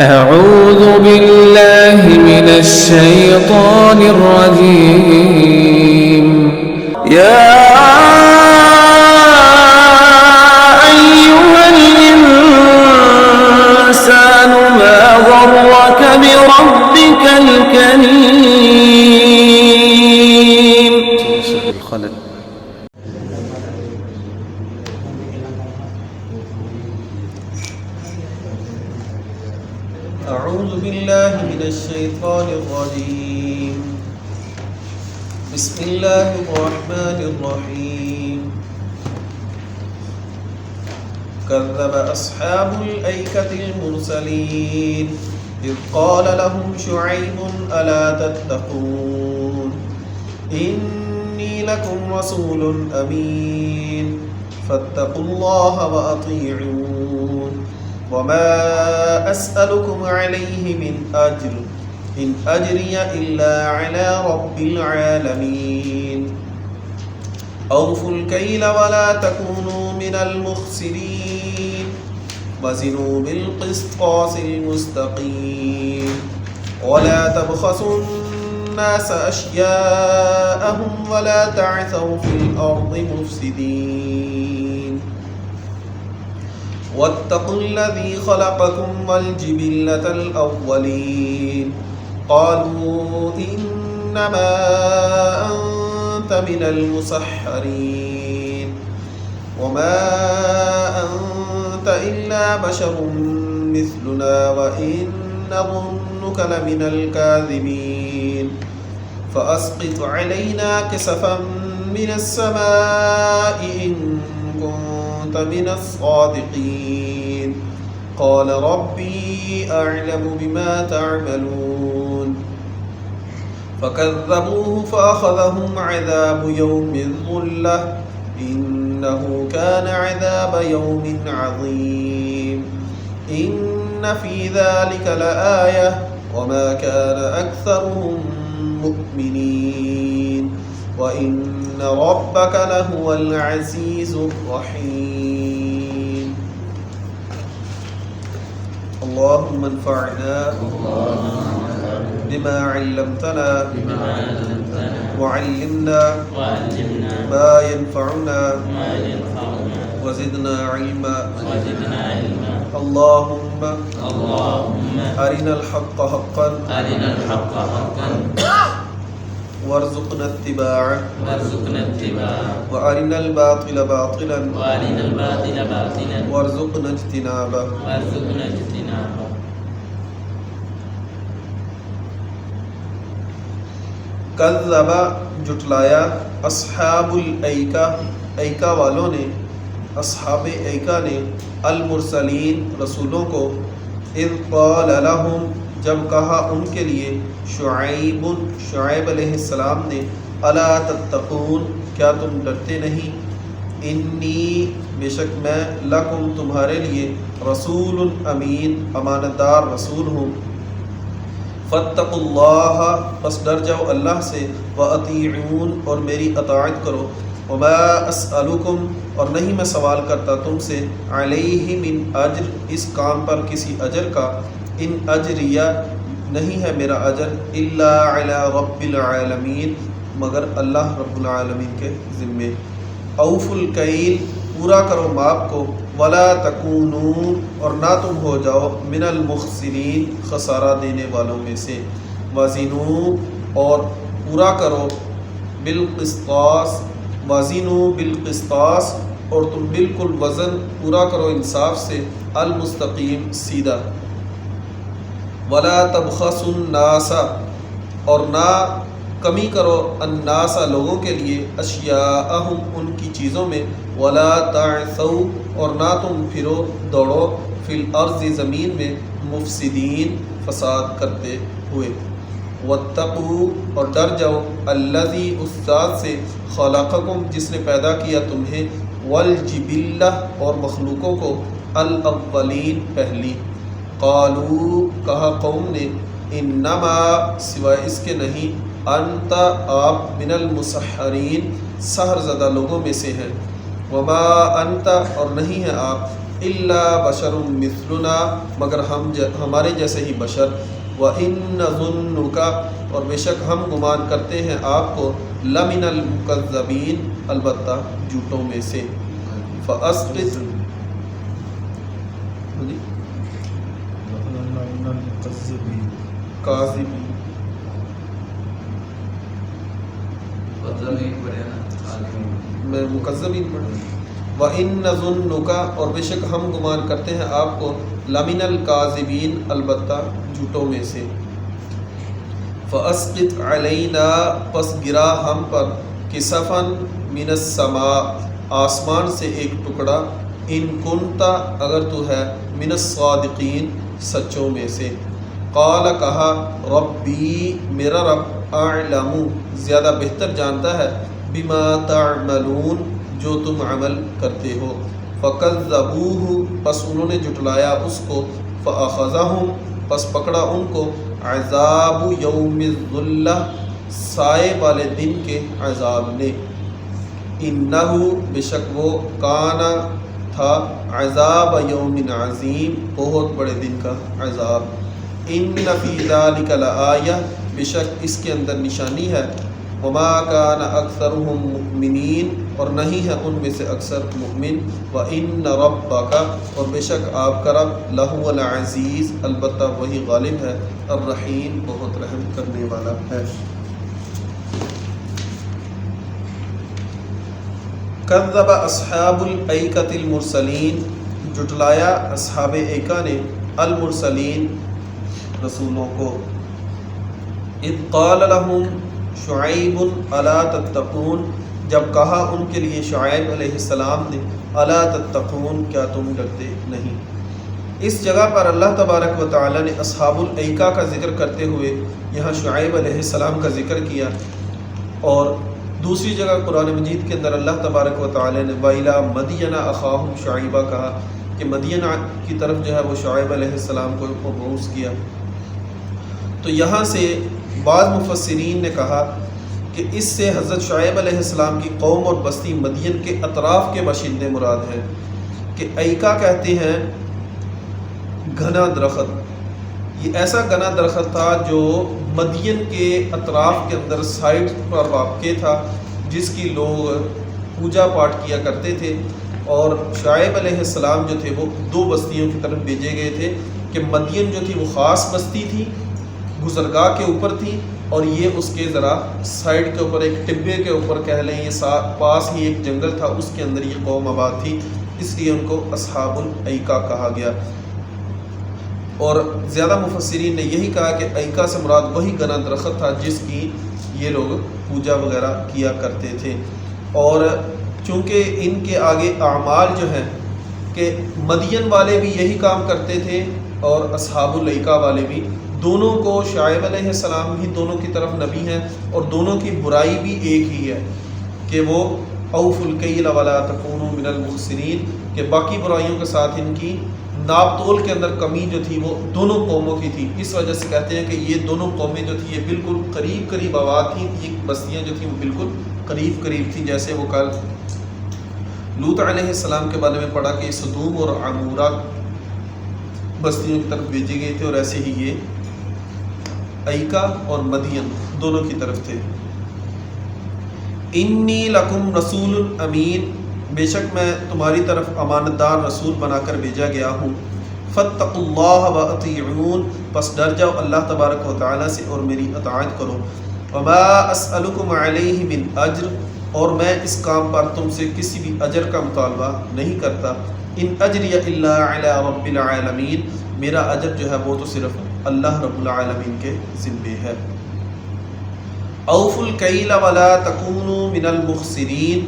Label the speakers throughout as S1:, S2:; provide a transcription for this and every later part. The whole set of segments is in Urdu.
S1: أعوذ بالله من الشيطان الرجيم يا أيها الإنسان ما غرك بربك الكريم.
S2: أعوذ بالله من الشيطان الرجيم. بسم الله الرحمن الرحيم. كذب أصحاب الأيكة المرسلين إذ قال لهم شعيب ألا تتقون إني لكم رسول أمين فاتقوا الله وأطيعون وما أسألكم عليه من أجر إن أجري إلا على رب العالمين أوفوا الكيل ولا تكونوا من المخسرين وزنوا بالقسطاس المستقيم ولا تبخسوا الناس أشياءهم ولا تعثوا في الأرض مفسدين واتقوا الذي خلقكم والجبلة الأولين قالوا إنما أنت من المسحرين وما أنت إلا بشر مثلنا وإن نظنك لمن الكاذبين فأسقط علينا كسفا من السماء إن كنت من الصادقين قال ربي أعلم بما تعملون فكذبوه فأخذهم عذاب يوم الظلة إنه كان عذاب يوم عظيم إن في ذلك لآية وما كان أكثرهم مؤمنين وإن ربك لهو العزيز الرحيم. اللهم انفعنا بما علمتنا وعلمنا ما ينفعنا وزدنا علما. اللهم أرنا الحق حقا وارزقنا اتباعه وارنا الباطل باطلا وارزقنا اجتنابه. کذب جٹلایا اصحاب الایکہ ایکہ والوں نے اصحاب ایکہ نے المرسلین رسولوں کو اذ قال لهم جب کہا ان کے لیے شعیب علیہ السلام نے الا تتقون کیا تم ڈرتے نہیں انی بے شک میں لکم تمہارے لیے رسول امین امانت دار رسول ہوں فاتقوا اللہ پس ڈر جاؤ اللہ سے واطیعون اور میری اطاعت کرو وما اسألکم اور نہیں میں سوال کرتا تم سے علیہ من اجر اس کام پر کسی اجر کا ان اجریہ نہیں ہے میرا اجر الا علی رب العالمین مگر اللہ رب العالمین کے ذمے. اوفوا الکیل پورا کرو ماپ کو ولا تکونوا اور نہ تم ہو جاؤ من المخسرین خسارہ دینے والوں میں سے وزنوا اور پورا کرو بالقسطاس وزنوا بالقسطاس اور تم بالکل وزن پورا کرو انصاف سے المستقیم سیدھا ولا تبخسوا الناس اور نہ کمی کرو الناس لوگوں کے لیے اشیاءہم ان کی چیزوں میں ولا تعثوا اور نہ تم پھرو دوڑو فی الارض زمین میں مفسدین فساد کرتے ہوئے واتقوا اور ڈر جاؤ الذی اس ذات سے خلقکم جس نے پیدا کیا تمہیں والجبلہ اور مخلوقوں کو الاولین پہلی قالوا کہا قوم نے انما سوائے اس کے نہیں انت آپ من المسحرین سحر زدہ لوگوں میں سے ہیں وما انت اور نہیں ہے آپ الا بشر مثلنا مگر ہمارے جیسے ہی بشر، وَإِن نَظُنُّكَ اور بے شک ہم گمان کرتے ہیں آپ کو لَمِنَ الْمُكَذَّبِينَ البتہ جھوٹوں میں سے، فَأَسْقِطْ کاذبین میں مکذبین پڑھوں، وَإِن نَظُنُّكَ اور بے شک ہم گمان کرتے ہیں آپ کو لَمِنَ الْكَاذِبِينَ البتہ جھوٹوں میں سے، فَأَسْقِطْ عَلَيْنَا پس گرا ہم پر کسفاً مِنَ السَّمَاء آسمان سے ایک ٹکڑا، ان کنتا اگر تو ہے من الصادقین سچوں میں سے، قال کہا ربی میرا رب اعلم زیادہ بہتر جانتا ہے بما تعملون جو تم عمل کرتے ہو، فکذبوہ پس انہوں نے جھٹلایا اس کو، فاخذہم پس پکڑا ان کو عذاب یوم الظلہ سائے والے دن کے عذاب نے، انہ بے شک وہ کانا تھا عذاب یوم عظیم بہت بڑے دن کا عذاب، ان فی ذلک لآیہ بے شک اس کے اندر نشانی ہے، وما کان اکثرهم مؤمنین اور نہیں ہے ان میں سے اکثر مؤمن، وان ربک اور بے شک آپ کا رب لہو العزیز البتہ وہی غالب ہے، الرحیم بہت رحم کرنے والا ہے۔ کذب اصحاب الایکۃ المرسلین جھٹلایا اصحاب ایکا نے المرسلین رسولوں کو، اذ قال لهم شعیب الا تتقون جب کہا ان کے لیے شعیب علیہ السلام نے الا تتقون کیا تم ڈرتے نہیں۔ اس جگہ پر اللہ تبارک و تعالی نے اصحاب الایکا کا ذکر کرتے ہوئے یہاں شعیب علیہ السلام کا ذکر کیا، اور دوسری جگہ قرآن مجید کے اندر اللہ تبارک و تعالی نے وَإِلَىٰ مَدْيَنَ أَخَاهُمْ شُعَيْبًا کہا کہ مدین کی طرف جو ہے وہ شعیب علیہ السلام کو مبعوث کیا۔ تو یہاں سے بعض مفسرین نے کہا کہ اس سے حضرت شعیب علیہ السلام کی قوم اور بستی مدین کے اطراف کے باشندے مراد ہیں، کہ ایکا کہتے ہیں گھنا درخت، یہ ایسا گھنا درخت تھا جو مدین کے اطراف کے اندر سائڈ پر واقع تھا، جس کی لوگ پوجا پاٹ کیا کرتے تھے، اور شعیب علیہ السلام جو تھے وہ دو بستیوں کی طرف بھیجے گئے تھے، کہ مدین جو تھی وہ خاص بستی تھی، گزرگاہ کے اوپر تھی، اور یہ اس کے ذرا سائڈ کے اوپر ایک ٹبے کے اوپر کہہ لیں، یہ پاس ہی ایک جنگل تھا، اس کے اندر یہ قوم آباد تھی، اس لیے ان کو اصحاب الایکا کہا گیا۔ اور زیادہ مفسرین نے یہی کہا کہ ایکا سے مراد وہی گھنا درخت تھا جس کی یہ لوگ پوجا وغیرہ کیا کرتے تھے، اور چونکہ ان کے آگے اعمال جو ہیں کہ مدین والے بھی یہی کام کرتے تھے اور اصحاب الایکا والے بھی، دونوں کو شعیب علیہ السلام بھی دونوں کی طرف نبی ہیں، اور دونوں کی برائی بھی ایک ہی ہے کہ وہ اوفوا الکیل ولا تکونوا من المخسرین، کہ باقی برائیوں کے ساتھ ان کی ناپ تول کے اندر کمی جو تھی وہ دونوں قوموں کی تھی۔ اس وجہ سے کہتے ہیں کہ یہ دونوں قومیں جو تھی یہ بالکل قریب قریب آباد تھیں، یہ بستیاں جو تھیں وہ بالکل قریب قریب تھیں، جیسے وہ کل لوط علیہ السلام کے بارے میں پڑھا کہ سدوم اور عمورہ بستیوں کی طرف بھیجے گئے تھے، اور ایسے ہی یہ ایکا اور مدین دونوں کی طرف تھے۔ انی لکم رسول امین بے شک میں تمہاری طرف امانت دار رسول بنا کر بھیجا گیا ہوں، فاتقوا اللہ واطیعون پس ڈر جاؤ اللہ تبارک و تعالی سے اور میری اطاعت کرو، وما اسألکم علیہ من اجر اور میں اس کام پر تم سے کسی بھی اجر کا مطالبہ نہیں کرتا، ان اجری الا علی رب العالمین میرا اجر جو ہے وہ تو صرف اللہ رب العالمین کے ذمے ہے۔ اوفوا الکیل ولا تکونوا من المخسرین،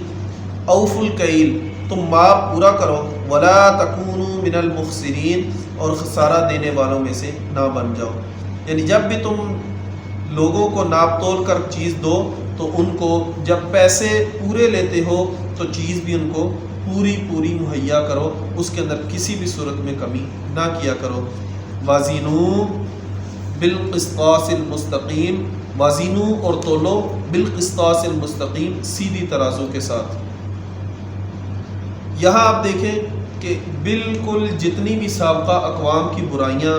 S2: اوفوا الکیل تم ماپ پورا کرو، ولا تکونوا من المخسرین اور خسارہ دینے والوں میں سے نہ بن جاؤ، یعنی جب بھی تم لوگوں کو ناپ تول کر چیز دو تو ان کو جب پیسے پورے لیتے ہو تو چیز بھی ان کو پوری مہیا کرو، اس کے اندر کسی بھی صورت میں کمی نہ کیا کرو۔ وازنوا بالقسطاس المستقیم، وازنوا اور تولو بالقسطاس المستقیم سیدھی ترازو کے ساتھ۔ یہاں آپ دیکھیں کہ بالکل جتنی بھی سابقہ اقوام کی برائیاں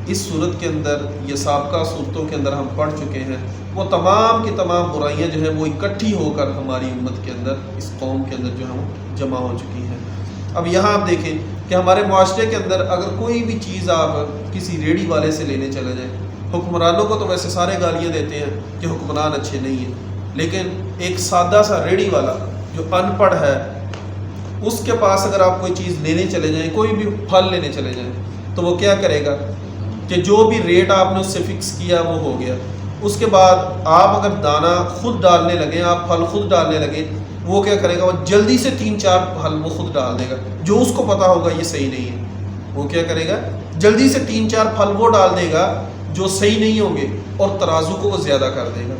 S2: اس صورت کے اندر یا سابقہ صورتوں کے اندر ہم پڑھ چکے ہیں، وہ تمام کی تمام برائیاں جو ہیں وہ اکٹھی ہو کر ہماری امت کے اندر، اس قوم کے اندر جو ہے وہ جمع ہو چکی ہیں۔ اب یہاں آپ دیکھیں کہ ہمارے معاشرے کے اندر اگر کوئی بھی چیز آپ کسی ریڑھی والے سے لینے چلے جائیں، حکمرانوں کو تو ویسے سارے گالیاں دیتے ہیں کہ حکمران اچھے نہیں ہیں، لیکن ایک سادہ سا ریڑھی والا جو ان پڑھ ہے، اس کے پاس اگر آپ کوئی چیز لینے چلے جائیں، کوئی بھی پھل لینے چلے جائیں، تو وہ کیا کرے گا کہ جو بھی ریٹ آپ نے اس سے فکس کیا وہ ہو گیا۔ اس کے بعد آپ اگر دانہ خود ڈالنے لگے، آپ پھل خود ڈالنے لگے، وہ کیا کرے گا، وہ جلدی سے 3-4 پھل وہ خود ڈال دے گا، جو اس کو پتا ہوگا یہ صحیح نہیں ہے۔ وہ کیا کرے گا، جلدی سے 3-4 پھل وہ ڈال دے گا جو صحیح نہیں ہوں گے، اور ترازو کو وہ زیادہ کر دے گا۔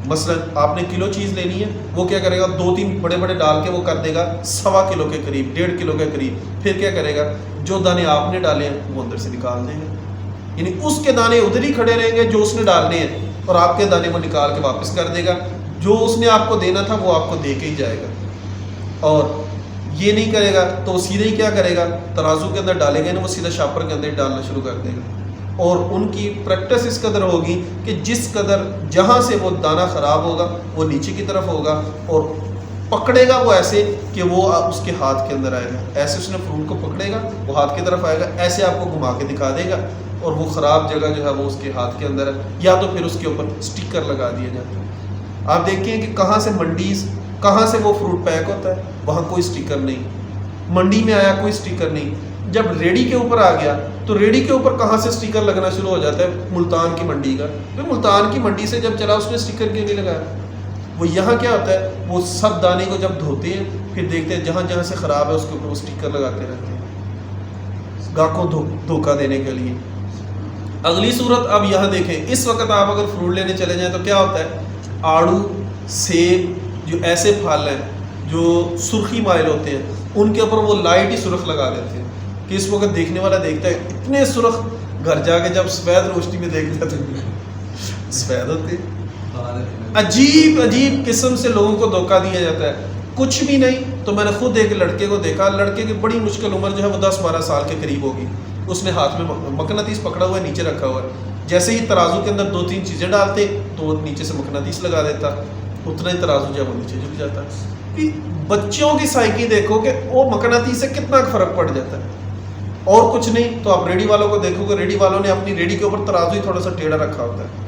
S2: مثلا آپ نے کلو چیز لینی ہے، وہ کیا کرے گا، 2-3 بڑے بڑے ڈال کے وہ کر دے گا 1.25 کلو کے قریب، 1.5 کلو کے قریب۔ پھر کیا کرے گا، جو دانے آپ نے ڈالے ہیں وہ اندر سے نکال دے گا، یعنی اس کے دانے ادھر ہی کھڑے رہیں گے جو اس نے ڈالنے ہیں، اور آپ کے دانے وہ نکال کے واپس کر دے گا۔ جو اس نے آپ کو دینا تھا وہ آپ کو دے کے ہی جائے گا، اور یہ نہیں کرے گا تو وہ سیدھے ہی کیا کرے گا، ترازو کے اندر ڈالے گا نا، وہ سیدھا شاپر کے اندر ڈالنا شروع کر دے گا۔ اور ان کی پریکٹس اس قدر ہوگی کہ جس قدر جہاں سے وہ دانہ خراب ہوگا وہ نیچے کی طرف ہوگا، اور پکڑے گا وہ ایسے کہ وہ اس کے ہاتھ کے اندر آئے گا، ایسے اس نے فروٹ کو پکڑے گا، وہ ہاتھ کی طرف آئے گا، ایسے آپ کو گھما کے دکھا دے گا، اور وہ خراب جگہ جو ہے وہ اس کے ہاتھ کے اندر ہے، یا تو پھر اس کے اوپر سٹیکر لگا دیا جاتا ہے۔ آپ دیکھیں کہ کہاں سے منڈیز، کہاں سے وہ فروٹ پیک ہوتا ہے، وہاں کوئی سٹیکر نہیں، منڈی میں آیا کوئی سٹیکر نہیں، جب ریڑھی کے اوپر آ گیا تو ریڑھی کے اوپر کہاں سے سٹیکر لگنا شروع ہو جاتا ہے، ملتان کی منڈی کا۔ پھر ملتان کی منڈی سے جب چلا اس نے سٹیکر کیوں نہیں لگایا؟ وہ یہاں کیا ہوتا ہے، وہ سب دانے کو جب دھوتے ہیں پھر دیکھتے ہیں جہاں جہاں سے خراب ہے اس کے اوپر وہ سٹیکر لگاتے رہتے ہیں، گاہکوں کو دھوکہ دینے کے لیے۔ اگلی صورت اب یہاں دیکھیں، اس وقت آپ اگر فروٹ لینے چلے جائیں تو کیا ہوتا ہے، آڑو، سیب، جو ایسے پھل ہیں جو سرخی مائل ہوتے ہیں، ان کے اوپر وہ لائٹ ہی سرخ لگا دیتے ہیں کہ اس وقت دیکھنے والا دیکھتا ہے اتنے سرخ، گھر جا کے جب سفید روشنی میں دیکھتا ہے تو سفید ہوتے ہیں۔ عجیب عجیب قسم سے لوگوں کو دھوکہ دیا جاتا ہے، کچھ بھی نہیں۔ تو میں نے خود ایک لڑکے کو دیکھا، لڑکے کی بڑی مشکل عمر جو ہے وہ 10-12 سال کے قریب ہوگی، اس نے ہاتھ میں مقناطیس پکڑا ہوا ہے، نیچے رکھا ہوا ہے، جیسے ہی ترازو کے اندر 2-3 چیزیں ڈالتے تو وہ نیچے سے مقناطیس لگا دیتا، اتنا ہی ترازو جو ہے وہ نیچے جھک جاتا۔ بچوں کی سائیکی دیکھو کہ وہ مقناطیس سے کتنا فرق پڑ جاتا ہے، اور کچھ نہیں۔ تو آپ ریڑھی والوں کو دیکھو گے، ریڑھی والوں نے اپنی ریڑھی کے اوپر ترازو ہی تھوڑا سا ٹیڑھا رکھا ہوتا ہے،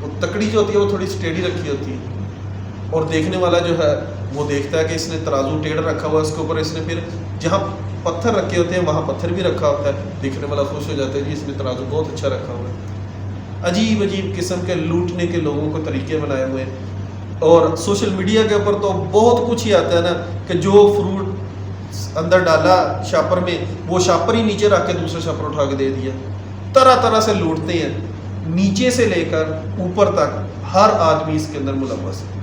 S2: وہ تکڑی جو ہوتی ہے وہ تھوڑی سی ٹیڑھی رکھی ہوتی ہے، اور دیکھنے والا جو ہے وہ دیکھتا ہے کہ اس نے ترازو ٹیڑھا رکھا ہوا ہے، اس کے اوپر اس نے پھر جہاں پتھر رکھے ہوتے ہیں وہاں پتھر بھی رکھا ہوتا ہے، دیکھنے والا خوش ہو جاتا ہے جی اس نے ترازو بہت اچھا رکھا ہوا ہے۔ عجیب عجیب قسم کے لوٹنے کے لوگوں کو طریقے بنائے ہوئے ہیں، اور سوشل میڈیا کے اوپر تو بہت کچھ ہی آتا ہے نا، کہ جو فروٹ اندر ڈالا شاپر میں وہ شاپر ہی نیچے رکھ کے دوسرا شاپر اٹھا کے دے دیا، طرح طرح سے لوٹتے ہیں، نیچے سے لے کر اوپر تک ہر آدمی اس کے اندر ملوث ہے۔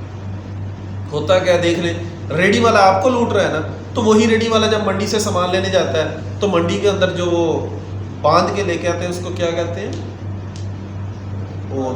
S2: ہوتا کیا دیکھ لیں، ریڑھی والا آپ کو لوٹ رہا ہے نا، تو وہی ریڑھی والا جب منڈی سے سامان لینے جاتا ہے تو منڈی کے اندر جو وہ باندھ کے لے کے آتے ہیں اس کو کیا کہتے ہیں، وہ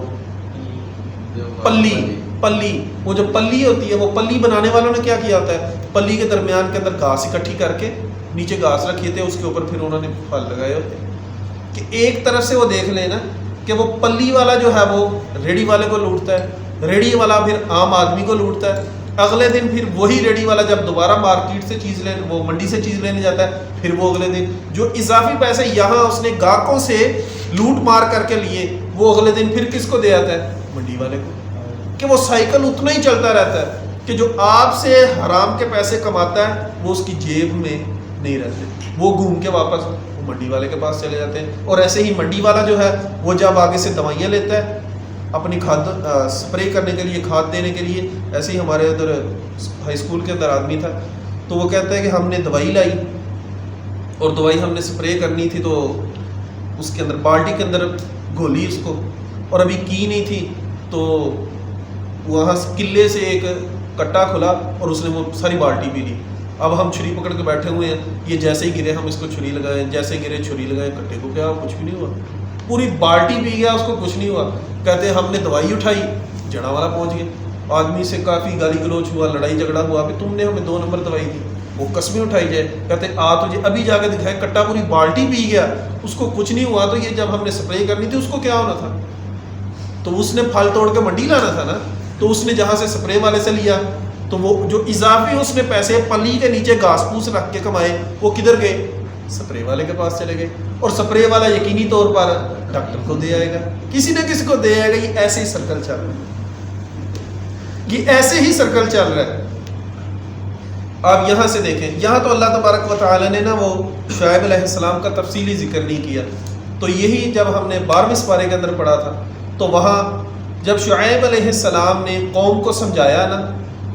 S2: پلی، وہ جو پلی ہوتی ہے، وہ پلی بنانے والوں نے کیا کیا ہوتا ہے، پلی کے درمیان کے اندر گھاس اکٹھی کر کے نیچے گھاس رکھی تھے، اس کے اوپر پھر انہوں نے پھل لگائے ہوتے ہیں، کہ ایک طرف سے وہ دیکھ لیں نا کہ وہ پلی والا جو ہے وہ ریڑھی والے کو لوٹتا ہے، ریڑھی والا پھر عام آدمی کو لوٹتا ہے، اگلے دن پھر وہی ریڑھی والا جب دوبارہ مارکیٹ سے چیز لینے، وہ منڈی سے چیز لینے جاتا ہے، پھر وہ اگلے دن جو اضافی پیسے یہاں اس نے گاہکوں سے لوٹ مار کر کے لیے، وہ اگلے دن پھر کس کو دے آتا ہے، منڈی والے کو، کہ وہ سائیکل اتنا ہی چلتا رہتا ہے کہ جو آپ سے حرام کے پیسے کماتا ہے وہ اس کی جیب میں نہیں رہتے، وہ گھوم کے واپس وہ منڈی والے کے پاس چلے جاتے ہیں۔ اور ایسے ہی منڈی والا جو ہے وہ جب آگے سے دوائیاں لیتا ہے اپنی کھاد سپرے کرنے کے لیے، کھاد دینے کے لیے، ایسے ہی ہمارے ادھر ہائی اسکول کے اندر آدمی تھا، تو وہ کہتا ہے کہ ہم نے دوائی لائی اور دوائی ہم نے سپرے کرنی تھی، تو اس کے اندر بالٹی کے اندر گھولی اس کو، اور ابھی کی نہیں تھی، تو وہاں قلعے سے ایک کٹا کھلا اور اس نے وہ ساری بالٹی پی لی۔ اب ہم چھری پکڑ کے بیٹھے ہوئے ہیں، یہ جیسے ہی گرے ہم اس کو چھری لگائیں، جیسے ہی گرے چھری لگائیں، کٹے کو کیا کچھ بھی نہیں ہوا، پوری بالٹی پی گیا، اس کو کچھ نہیں ہوا۔ کہتے ہیں ہم نے دوائی اٹھائی، جڑا والا پہنچ گیا، آدمی سے کافی گالی گلوچ ہوا، لڑائی جھگڑا ہوا، کہ تم نے ہمیں 2 نمبر دوائی دی، وہ قسمیں اٹھائی جائے، کہتے تجھے ابھی جا کے دکھائے کٹا پوری بالٹی پی گیا، اس کو کچھ نہیں ہوا، تو یہ جب ہم نے سپرے کرنی تھی اس کو کیا ہونا تھا؟ تو اس نے پھل توڑ کے منڈی لانا تھا نا، تو اس نے جہاں سے سپرے والے سے لیا، تو وہ جو اضافی اس نے پیسے پلی کے نیچے گھاس پھوس رکھ کے کمائے، وہ کدھر گئے؟ سپرے والے کے پاس چلے گئے، اور سپرے والا یقینی طور پر ڈاکٹر کو دے آئے گا، کسی نہ کسی کو دے آئے گا۔ یہ ایسے ہی سرکل چل رہا ہے، یہ ایسے ہی سرکل چل رہا ہے۔ آپ یہاں سے دیکھیں، یہاں تو اللہ تبارک و تعالی نے نا وہ شعیب علیہ السلام کا تفصیلی ذکر نہیں کیا، تو یہی جب ہم نے 12ویں سپارے کے اندر پڑھا تھا، تو وہاں جب شعیب علیہ السلام نے قوم کو سمجھایا نا،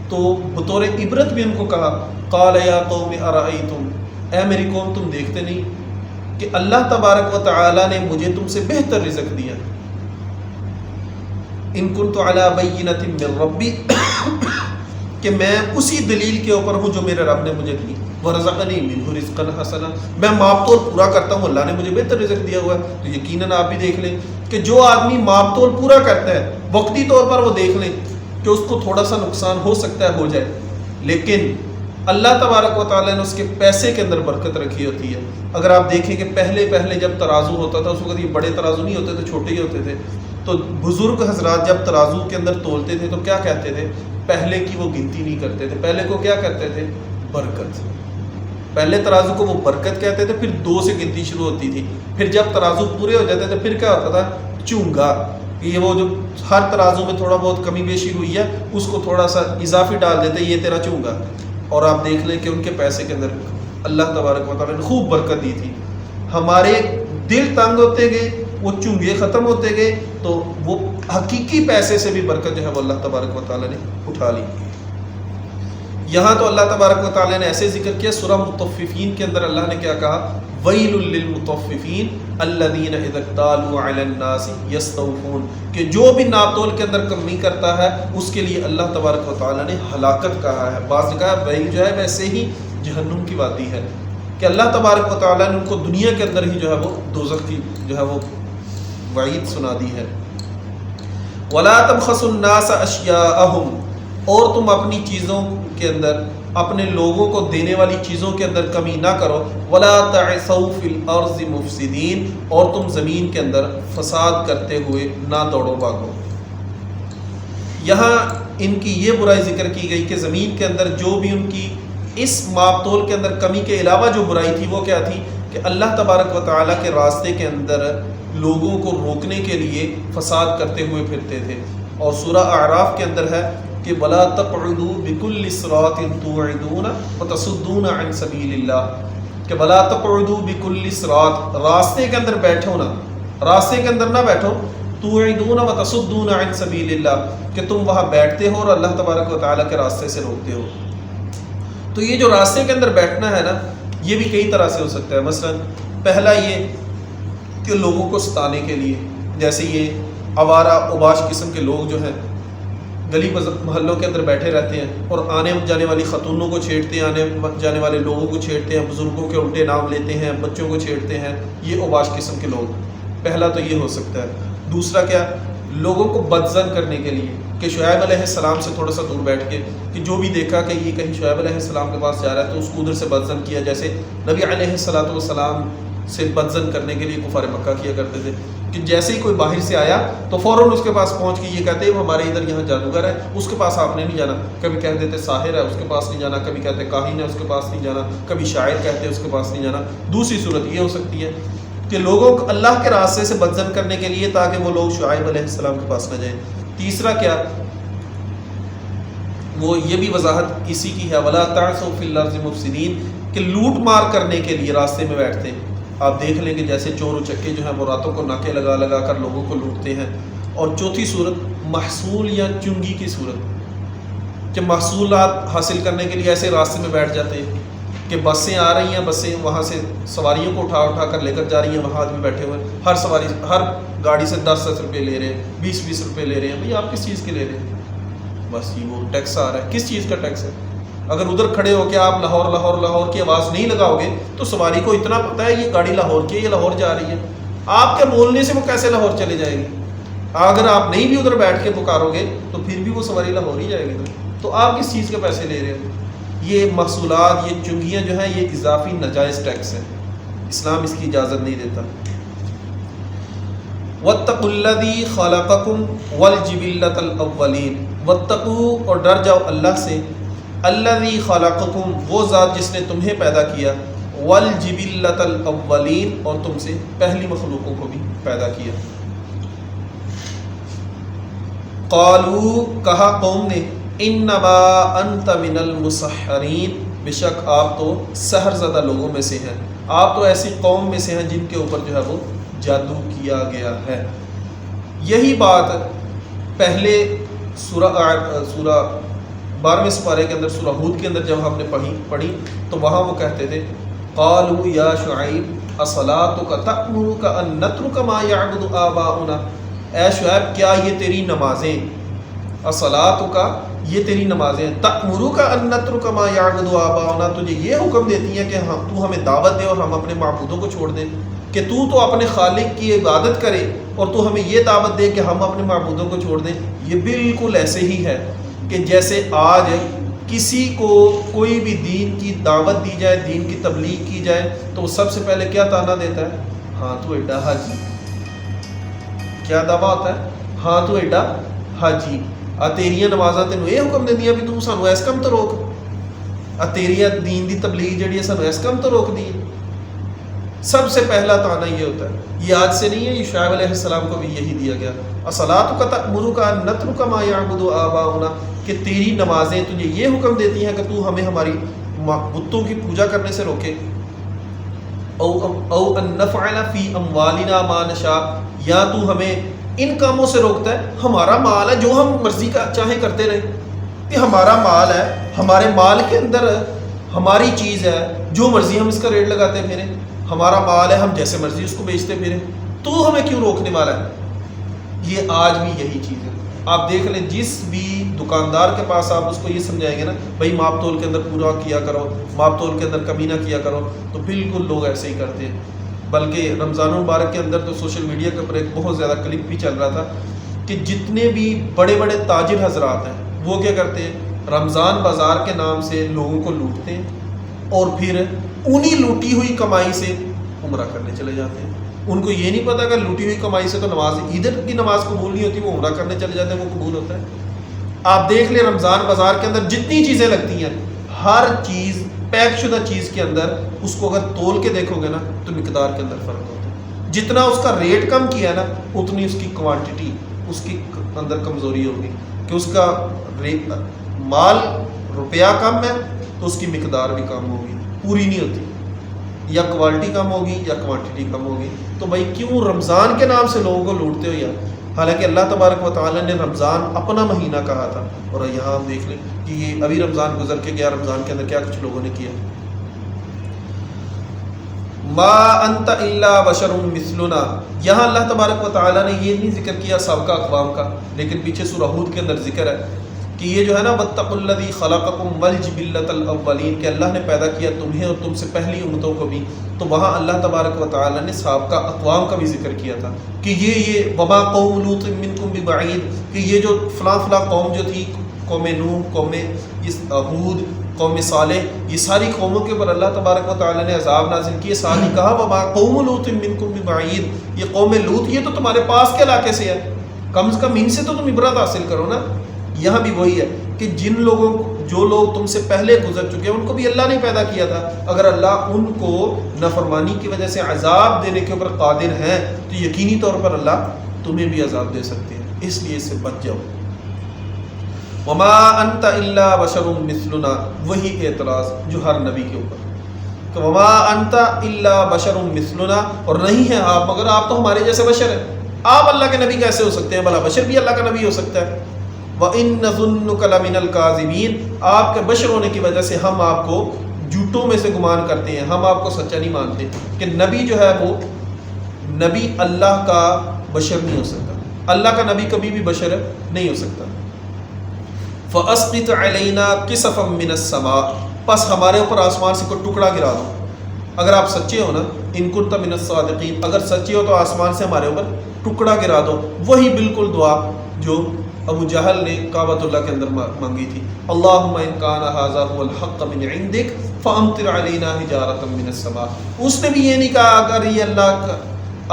S2: تو بطور عبرت بھی ان کو کہا، قال یا قوم ارائیتم، اے میری قوم تم دیکھتے نہیں کہ اللہ تبارک و تعالی نے مجھے تم سے بہتر رزق دیا، ان کنت علی بینۃ من ربی، کہ میں اسی دلیل کے اوپر ہوں جو میرے رب نے مجھے دی، ورزقنی منہ رزقا حسنا، میں ماپ تول پورا کرتا ہوں، اللہ نے مجھے بہتر رزق دیا ہوا ہے۔ تو یقیناً آپ بھی دیکھ لیں کہ جو آدمی ماپ تول پورا کرتا ہے، وقتی طور پر وہ دیکھ لیں کہ اس کو تھوڑا سا نقصان ہو سکتا ہے، ہو جائے، لیکن اللہ تبارک و تعالیٰ نے اس کے پیسے کے اندر برکت رکھی ہوتی ہے۔ اگر آپ دیکھیں کہ پہلے جب ترازو ہوتا تھا، اس وقت یہ بڑے ترازو نہیں ہوتے تھے، چھوٹے ہی ہوتے تھے، تو بزرگ حضرات جب ترازو کے اندر تولتے تھے تو کیا کہتے تھے؟ پہلے کی وہ گنتی نہیں کرتے تھے، پہلے کو کیا کرتے تھے؟ برکت۔ پہلے ترازو کو وہ برکت کہتے تھے، پھر 2 سے گنتی شروع ہوتی تھی، پھر جب ترازو پورے ہو جاتے تھے پھر کیا ہوتا تھا؟ چونگا، یہ وہ جو ہر ترازو میں تھوڑا بہت کمی بیشی ہوئی ہے اس کو تھوڑا سا اضافی ڈال دیتے، یہ تیرا چونگا۔ اور آپ دیکھ لیں کہ ان کے پیسے کے اندر اللہ تبارک و تعالیٰ نے خوب برکت دی تھی۔ ہمارے دل تنگ ہوتے گئے، وہ چونگے ختم ہوتے گئے، تو وہ حقیقی پیسے سے بھی برکت جو ہے وہ اللہ تبارک و تعالیٰ نے اٹھا لی۔ یہاں تو اللہ تبارک و تعالیٰ نے ایسے ذکر کیا، سورہ مطففین کے اندر اللہ نے کیا کہا؟ ویل للمطففین الذین اذا اکتالوا علی الناس یستوفون، کہ جو بھی ناپ تول کے اندر کمی کرتا ہے اس کے لیے اللہ تبارک و تعالیٰ نے ہلاکت کہا ہے۔ بعض نے کہا ویل جو ہے ویسے ہی جہنم کی وادی ہے، کہ اللہ تبارک و تعالیٰ نے ان کو دنیا کے اندر ہی جو ہے وہ دوزخ کی جو ہے وہ وعید سنا دی ہے۔ وَلَا تَبْخَسُوا النَّاسَ أَشْيَاءَهُمْ، اور تم اپنی چیزوں کے اندر، اپنے لوگوں کو دینے والی چیزوں کے اندر کمی نہ کرو۔ وَلَا تَعْثَوْا فِي الْأَرْضِ مُفْسِدِينَ، اور تم زمین کے اندر فساد کرتے ہوئے نہ دوڑو بھاگو۔ یہاں ان کی یہ برائی ذکر کی گئی کہ زمین کے اندر جو بھی ان کی اس ماپ تول کے اندر کمی کے علاوہ جو برائی تھی وہ کیا تھی؟ کہ اللہ تبارک و تعالیٰ کے راستے کے اندر لوگوں کو روکنے کے لیے فساد کرتے ہوئے پھرتے تھے۔ اور سورہ اعراف کے اندر ہے کہ وَلَا تَقْعُدُوا بِكُلِّ صِرَاطٍ تُوعِدُونَ وَتَصُدُّونَ عَنْ سَبِيلِ اللَّهِ، کہ وَلَا تَقْعُدُوا بِكُلِّ صِرَاط، راستے کے اندر بیٹھو نا، راستے کے اندر نہ بیٹھو، تُوعِدُونَ وَتَصُدُّونَ عَنْ سَبِيلِ اللَّهِ، کہ تم وہاں بیٹھتے ہو اور اللہ تبارک و تعالیٰ کے راستے سے روکتے ہو۔ تو یہ جو راستے کے اندر بیٹھنا ہے نا، یہ بھی کئی طرح سے ہو سکتا ہے۔ مثلا پہلا یہ کہ لوگوں کو ستانے کے لیے، جیسے یہ آوارہ اوباش قسم کے لوگ جو ہیں گلی محلوں کے اندر بیٹھے رہتے ہیں اور آنے جانے والی خاتونوں کو چھیڑتے ہیں، آنے جانے والے لوگوں کو چھیڑتے ہیں، بزرگوں کے الٹے نام لیتے ہیں، بچوں کو چھیڑتے ہیں، یہ اوباش قسم کے لوگ۔ پہلا تو یہ ہو سکتا ہے۔ دوسرا کیا؟ لوگوں کو بدظن کرنے کے لیے، کہ شعیب علیہ السلام سے تھوڑا سا دور بیٹھ کے، کہ جو بھی دیکھا کہ یہ کہیں شعیب علیہ السلام کے پاس جا رہا ہے تو اس کو ادھر سے بدظن کیا، جیسے نبی علیہ السلام سے بدظن کرنے کے لیے کفار مکہ کیا کرتے تھے، کہ جیسے ہی کوئی باہر سے آیا تو فوراً اس کے پاس پہنچ کے یہ کہتے ہیں ہمارے ادھر یہاں جادوگر ہے، اس کے پاس آپ نے نہیں جانا، کبھی کہہ دیتے ساحر ہے اس کے پاس نہیں جانا، کبھی کہتے کاہن ہے اس کے پاس نہیں جانا، کبھی شاعر کہتے اس کے پاس نہیں جانا۔ دوسری صورت یہ ہو سکتی ہے کہ لوگوں کو اللہ کے راستے سے بدظن کرنے کے لیے تاکہ وہ لوگ شعیب علیہ السلام کے پاس نہ جائیں۔ تیسرا کیا؟ وہ یہ بھی وضاحت اسی کی ہے، وَلَا تَعْثَوْا فِي الْأَرْضِ مُفْسِدِينَ، کہ لوٹ مار کرنے کے لیے راستے میں بیٹھتے ہیں۔ آپ دیکھ لیں کہ جیسے چور و چکے جو ہیں وہ راتوں کو ناکے لگا لگا کر لوگوں کو لوٹتے ہیں۔ اور چوتھی صورت محصول یا چنگی کی صورت، کہ محصولات حاصل کرنے کے لیے ایسے راستے میں بیٹھ جاتے ہیں کہ بسیں آ رہی ہیں، بسیں وہاں سے سواریوں کو اٹھا اٹھا کر لے کر جا رہی ہیں، وہاں آدمی بیٹھے ہوئے، ہر گاڑی سے 10-10 روپے لے رہے ہیں، 20-20 روپے لے رہے ہیں۔ بھئی آپ کس چیز کے لے رہے ہیں؟ بس یہ وہ ٹیکس آ رہا ہے۔ کس چیز کا ٹیکس ہے؟ اگر ادھر کھڑے ہو کے آپ لاہور لاہور لاہور کی آواز نہیں لگاؤ گے تو سواری کو اتنا پتہ ہے یہ گاڑی لاہور کی ہے، یہ لاہور جا رہی ہے، آپ کے بولنے سے وہ کیسے لاہور چلے جائے گی؟ اگر آپ نہیں بھی ادھر بیٹھ کے پکارو گے تو پھر بھی وہ سواری لاہور ہی جائے گی۔ تو آپ کس چیز کے پیسے لے رہے ہو؟ یہ محصولات، یہ چنگیاں جو ہیں یہ اضافی ناجائز ٹیکس ہیں، اسلام اس کی اجازت نہیں دیتا۔ وَاتَّقُوا الَّذِي خَلَقَكُمْ وَالْجِبِلَّةَ الْأَوَّلِينَ، وَاتَّقُوا اور ڈر جاؤ اللہ سے، الَّذِي خَلَقَكُمْ وہ ذات جس نے تمہیں پیدا کیا، وَالْجِبِلَّةَ الْأَوَّلِينَ اور تم سے پہلی مخلوقوں کو بھی پیدا کیا۔ قالوا کہا قوم نے، انما انت من المسحرین، بے شک آپ تو سحر زدہ لوگوں میں سے ہیں، آپ تو ایسی قوم میں سے ہیں جن کے اوپر جو ہے وہ جادو کیا گیا ہے۔ یہی بات پہلے سورہ 12ویں سپارے کے اندر، سورہ ہود کے اندر جب ہم نے پڑھی تو وہاں وہ کہتے تھے قالوا یا شعیب اصلاتک تأمرک ان نترک ما یعبد آباؤنا، اے شعیب کیا یہ تیری نمازیں، اصلاتک یہ تیری نمازیں، تأمرک ان نترک ما یعبد آباؤنا تجھے یہ حکم دیتی ہیں کہ تو ہمیں دعوت دے اور ہم اپنے معبودوں کو چھوڑ دیں، کہ تو اپنے خالق کی عبادت کرے اور تو ہمیں یہ دعوت دے کہ ہم اپنے معبودوں کو چھوڑ دیں۔ یہ بالکل ایسے ہی ہے کہ جیسے آج کسی کو کوئی بھی دین کی دعوت دی جائے، دین کی تبلیغ کی جائے تو وہ سب سے پہلے کیا تانا دیتا ہے؟ ہاں تو ایڈا حاجی، کیا دعویٰ ہوتا ہے؟ ہاں تو ایڈا حاجی، تیریاں نمازاں تینوں یہ حکم دیندیاں بھی تو سانو اس کم تو روک، تیریاں دین دی تبلیغ جڑی ہے سانو اس کم تو روک دی۔ سب سے پہلا تانا یہ ہوتا ہے، یہ آج سے نہیں ہے، یہ شعیب علیہ السلام کو بھی یہی دیا گیا، اصلاتک تأمرک ان نترک ما یعبد آباؤنا، کہ تیری نمازیں تجھے یہ حکم دیتی ہیں کہ تو ہمیں ہماری بتوں کی پوجا کرنے سے روکے، او ان نفعل فی اموالنا ما نشاء، یا تو ہمیں ان کاموں سے روکتا ہے، ہمارا مال ہے جو ہم مرضی کا چاہیں کرتے رہے، کہ ہمارا مال ہے، ہمارے مال کے اندر ہماری چیز ہے، جو مرضی ہم اس کا ریٹ لگاتے پھریں، ہمارا مال ہے ہم جیسے مرضی اس کو بیچتے پھریں، تو ہمیں کیوں روکنے والا ہے؟ یہ آج بھی یہی چیز ہے۔ آپ دیکھ لیں جس بھی دکاندار کے پاس آپ اس کو یہ سمجھائیں گے نا بھائی ماپ تول کے اندر پورا کیا کرو، ماپ تول کے اندر کمی نہ کیا کرو، تو بالکل لوگ ایسے ہی کرتے ہیں۔ بلکہ رمضان المبارک کے اندر تو سوشل میڈیا کے اوپر ایک بہت زیادہ کلپ بھی چل رہا تھا کہ جتنے بھی بڑے بڑے تاجر حضرات ہیں وہ کیا کرتے ہیں، رمضان بازار کے نام سے لوگوں کو لوٹتے ہیں اور پھر انہی لوٹی ہوئی کمائی سے عمرہ کرنے چلے جاتے ہیں۔ ان کو یہ نہیں پتا کہ لوٹی ہوئی کمائی سے تو نماز عیدر کی نماز قبول نہیں ہوتی، وہ عمرہ کرنے چلے جاتے ہیں وہ قبول ہوتا ہے۔ آپ دیکھ لیں رمضان بازار کے اندر جتنی چیزیں لگتی ہیں، ہر چیز پیک شدہ چیز کے اندر اس کو اگر تول کے دیکھو گے نا تو مقدار کے اندر فرق ہوتا ہے، جتنا اس کا ریٹ کم کیا ہے نا اتنی اس کی کوانٹٹی، اس کی اندر کمزوری ہوگی، کہ اس کا مال روپیہ کم ہے تو اس کی مقدار بھی کم ہوگی، پوری نہیں ہوتی، یا کوالٹی کم ہوگی یا کوانٹٹی کم ہوگی۔ تو بھائی کیوں رمضان کے نام سے لوگوں کو لوٹتے ہو یار؟ حالانکہ اللہ تبارک و تعالیٰ نے رمضان اپنا مہینہ کہا تھا، اور یہاں ہم دیکھ لیں کہ یہ ابھی رمضان گزر کے گیا، رمضان کے اندر کیا کچھ لوگوں نے کیا۔ ما انت الا بشر مثلنا، یہاں اللہ تبارک و تعالیٰ نے یہ نہیں ذکر کیا سابقہ اقوام کا، لیکن پیچھے سورہ ہود کے اندر ذکر ہے کہ یہ جو ہے نا واتقوا الذی خلقکم والجبلۃ الاولین، کہ اللہ نے پیدا کیا تمہیں اور تم سے پہلی امتوں کو بھی، تو وہاں اللہ تبارک و تعالیٰ نے سابقہ اقوام کا بھی ذکر کیا تھا کہ یہ وما قوم لوط منکم ببعید، کہ یہ جو فلاں فلاں قوم جو تھی، قوم نوح، قوم ہود، قوم صالح، یہ ساری قوموں کے اوپر اللہ تبارک و تعالیٰ نے عذاب نازل کیے، ساتھ ہی کہا وما قوم لوط منکم ببعید، یہ قوم لوط یہ تو تمہارے پاس کے علاقے سے ہے، کم از کم ان سے تو تم عبرت حاصل کرو نا۔ یہاں بھی وہی ہے کہ جو لوگ تم سے پہلے گزر چکے ہیں ان کو بھی اللہ نے پیدا کیا تھا، اگر اللہ ان کو نافرمانی کی وجہ سے عذاب دینے کے اوپر قادر ہیں تو یقینی طور پر اللہ تمہیں بھی عذاب دے سکتے ہیں، اس لیے اس سے بچ جاؤ۔ وما انت الا بشر مثلنا، وہی اعتراض جو ہر نبی کے اوپر کہ وما انت الا بشر مثلنا، اور نہیں ہے آپ مگر آپ تو ہمارے جیسے بشر ہیں، آپ اللہ کے نبی کیسے ہو سکتے ہیں؟ بھلا بشر بھی اللہ کا نبی ہو سکتا ہے؟ وَإِن نَظُنُّكَ لَمِنَ الْكَاذِبِينَ، آپ کے بشر ہونے کی وجہ سے ہم آپ کو جھوٹوں میں سے گمان کرتے ہیں، ہم آپ کو سچا نہیں مانتے، کہ نبی جو ہے وہ نبی اللہ کا بشر نہیں ہو سکتا، اللہ کا نبی کبھی بھی بشر نہیں ہو سکتا۔ فَأَسْقِطْ عَلَيْنَا كِسَفًا مِّنَ السَّمَاءِ، پس ہمارے اوپر آسمان سے کوئی ٹکڑا گرا دو، اگر آپ سچے ہو نا، ان كنت من الصادقین، اگر سچے ہو تو آسمان سے ہمارے اوپر ٹکڑا گرا دو۔ وہی بالکل دعا جو ابو جہل نے کعبۃ اللہ کے اندر مانگی تھی، اللہم ان کان ھذا ھو الحق من عندک فامطر علینا حجارۃ من السماء۔ اس نے بھی یہ نہیں کہا اگر یہ اللہ کا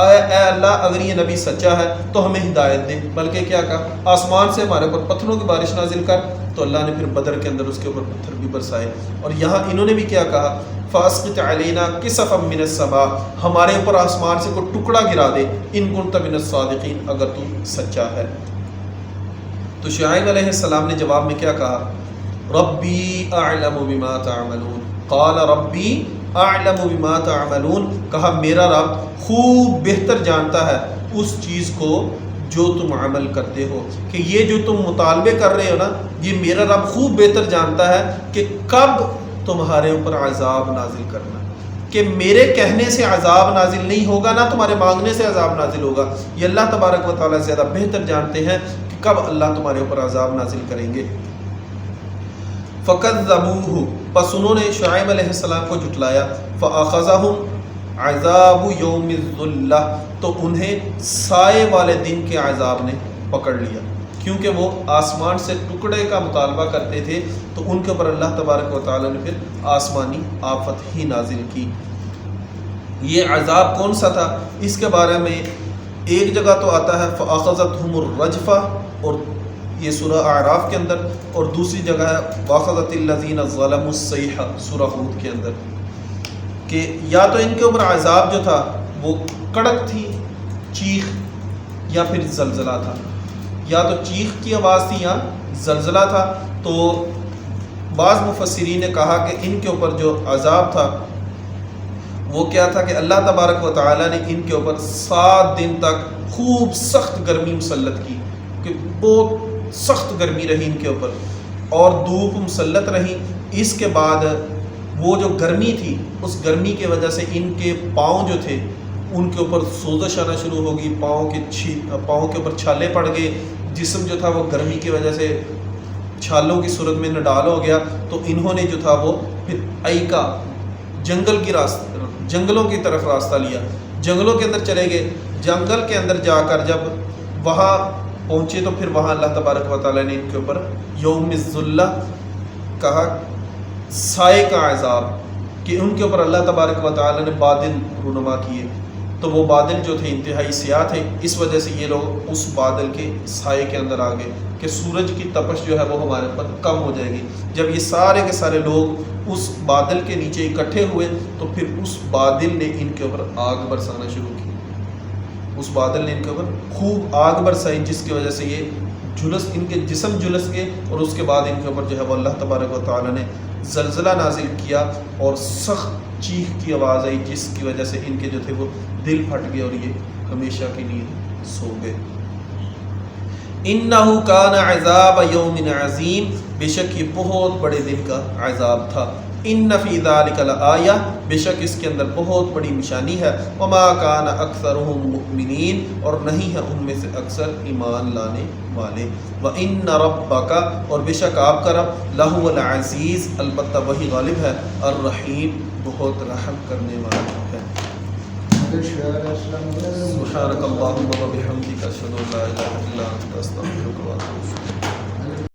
S2: اے اللہ اگر یہ نبی سچا ہے تو ہمیں ہدایت دے، بلکہ کیا کہا آسمان سے ہمارے اوپر پتھروں کی بارش نازل کر، تو اللہ نے پھر بدر کے اندر اس کے اوپر پتھر بھی برسائے۔ اور یہاں انہوں نے بھی کیا کہا فاسقط علینا کسفا من السماء، ہمارے اوپر آسمان سے کوئی ٹکڑا گرا دے، ان کنت من الصادقین، اگر تو سچا ہے۔ تو شعیب علیہ السلام نے جواب میں کیا کہا، ربی اعلم بما تعملون، قال ربی اعلم بما تعملون، کہا میرا رب خوب بہتر جانتا ہے اس چیز کو جو تم عمل کرتے ہو، کہ یہ جو تم مطالبے کر رہے ہو نا، یہ میرا رب خوب بہتر جانتا ہے کہ کب تمہارے اوپر عذاب نازل کرنا، کہ میرے کہنے سے عذاب نازل نہیں ہوگا، نہ تمہارے مانگنے سے عذاب نازل ہوگا، یہ اللہ تبارک و تعالیٰ زیادہ بہتر جانتے ہیں کہ کب اللہ تمہارے اوپر عذاب نازل کریں گے۔ فَكَذَّبُوهُ، پس انہوں نے شعیب علیہ السلام کو جھٹلایا، فَأَخَذَهُمْ عَذَابُ يَوْمِ الظُّلَّةِ، تو انہیں سائے والے دن کے عذاب نے پکڑ لیا، کیونکہ وہ آسمان سے ٹکڑے کا مطالبہ کرتے تھے، تو ان کے اوپر اللہ تبارک و تعالیٰ نے پھر آسمانی آفت ہی نازل کی۔ یہ عذاب کون سا تھا، اس کے بارے میں ایک جگہ تو آتا ہے فَأَخَذَتْهُمُ الرَّجْفَةُ، اور یہ سورہ اعراف کے اندر، اور دوسری جگہ ہے وَأَخَذَتِ الَّذِينَ ظَلَمُوا الصَّيْحَةُ سورہ ہود کے اندر، کہ یا تو ان کے اوپر عذاب جو تھا وہ کڑک تھی، چیخ، یا پھر زلزلہ تھا، یا تو چیخ کی آواز تھی یا زلزلہ تھا۔ تو بعض مفسرین نے کہا کہ ان کے اوپر جو عذاب تھا وہ کیا تھا کہ اللہ تبارک و تعالیٰ نے ان کے اوپر 7 دن تک خوب سخت گرمی مسلط کی، کہ بہت سخت گرمی رہی ان کے اوپر، اور دھوپ مسلط رہی۔ اس کے بعد وہ جو گرمی تھی، اس گرمی کی وجہ سے ان کے پاؤں جو تھے ان کے اوپر سوزش آنا شروع ہو گئی، پاؤں کے اوپر چھالے پڑ گئے، جسم جو تھا وہ گرمی کی وجہ سے چھالوں کی صورت میں نڈال ہو گیا۔ تو انہوں نے جو تھا وہ پھر ایکا جنگلوں کی طرف راستہ لیا، جنگلوں کے اندر چلے گئے۔ جنگل کے اندر جا کر جب وہاں پہنچے تو پھر وہاں اللہ تبارک و تعالیٰ نے ان کے اوپر یوم الظلہ کہا، سائے کا عذاب، کہ ان کے اوپر اللہ تبارک و تعالیٰ نے بادل رونما کیے، تو وہ بادل جو تھے انتہائی سیاہ تھے، اس وجہ سے یہ لوگ اس بادل کے سائے کے اندر آ گئے کہ سورج کی تپش جو ہے وہ ہمارے اوپر کم ہو جائے گی۔ جب یہ سارے کے سارے لوگ اس بادل کے نیچے اکٹھے ہوئے تو پھر اس بادل نے ان کے اوپر آگ برسانا شروع کی، اس بادل نے ان کے اوپر خوب آگ برسائی، جس کی وجہ سے یہ ان کے جسم جھلس گئے، اور اس کے بعد ان کے اوپر جو ہے وہ اللہ تبارک و تعالیٰ نے زلزلہ نازل کیا، اور سخت چیخ کی آواز آئی، جس کی وجہ سے ان کے جو تھے وہ دل پھٹ گئے اور یہ ہمیشہ کے لیے سو گئے۔ اِنَّهُ كَانَ عَذَابَ يَوْمٍ عَظِيمٍ، بے شک یہ بہت بڑے دن کا عذاب تھا۔ اِنَّ فِي ذَلِكَ لَآیَةً، بے شک اس کے اندر بہت بڑی نشانی ہے۔ وَمَا كَانَ أَكْثَرُهُم مُؤْمِنِينَ، اور نہیں ہے ان میں سے اکثر ایمان لانے والے۔ وَإِنَّ رَبَّكَ، اور بے شک آپ کا رب، لَهُوَ الْعَزِيزُ، البتہ وہی غالب ہے، الرحیم، بہت رحم کرنے والا ہے۔ سبحانك اللهم وبحمدك اشهد ان لا اله الا انت استغفرك واتوب اليك۔